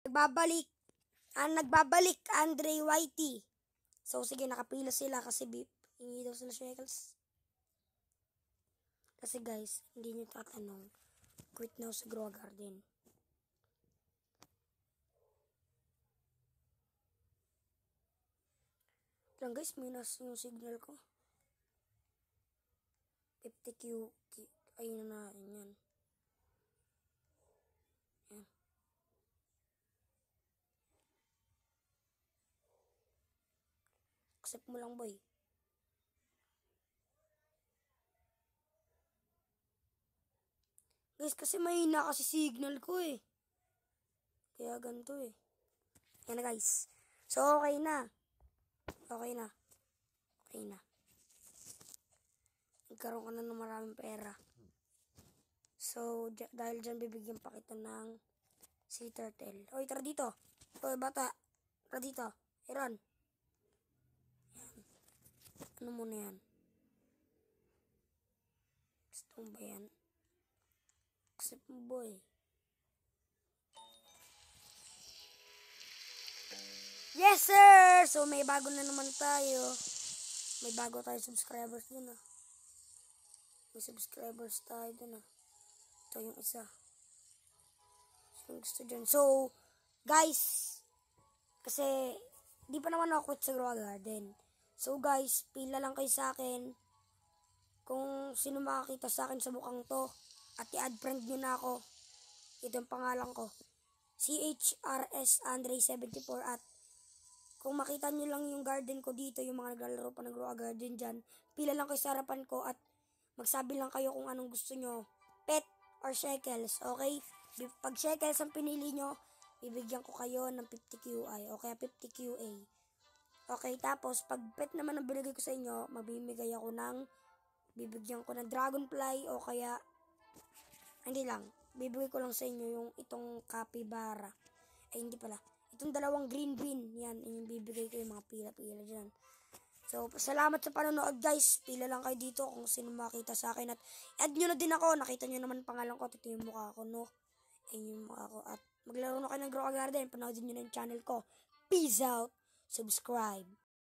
Nagbabalik Andre Whitey. So sige, nakapila sila kasi hingi daw sila shekels. Kasi guys, hindi nyo tatanong, quit now sa Grow Garden. Lang guys, minus yung signal ko. 50Q, ayun na natin yan. Yan. Accept mo lang boy. Guys, kasi mahina kasi signal ko eh. Kaya ganito eh. Yan na guys. So okay na. Okay na. Okay na. Nagkaroon ka na ng maraming pera. So, dahil dyan bibigyan pa kita ng sea turtle. Oy, tara dito. Oy, bata. Tara dito. Iron. Yan. Ano muna yan? Gusto mo ba yan? Accept mo boy. Yes sir! So, may bago na naman tayo. May bago tayo subscribers dun ah. May subscribers tayo dun ah. Ito yung isa. So, gusto dyan. So, guys, kasi di pa naman ako quit sa Grow Garden. So guys, pila lang kayo sa akin. Kung sino makakita sa akin sa mukhang to, at i-add friend nyo na ako. Ito yung pangalan ko. CHRS Andre 74 at kung makita nyo lang yung garden ko dito, yung mga naglalaro pa ng Grow Garden dyan, pila lang kayo sa harapan ko at magsabi lang kayo kung anong gusto nyo. Pet or shekels, okay? Pag shekels ang pinili nyo, bibigyan ko kayo ng 50 QI o kaya 50 QA. Okay, tapos pag pet naman ang binigay ko sa inyo, bibigyan ko ng dragonfly o kaya, hindi lang, bibigay ko lang sa inyo yung itong capybara. Ay, hindi pala. Itong dalawang green bean, yan, yung bibigay ko yung mga pila-pila dyan. So, salamat sa panonood guys. Pila lang kayo dito kung sino makita sa akin. At add nyo na din ako. Nakita nyo naman pangalan ko. Ito yung mukha ko, no? Ayun yung mukha ko. At maglaro na kayo ng Grow Garden. Panoodin nyo na yung channel ko. Peace out. Subscribe.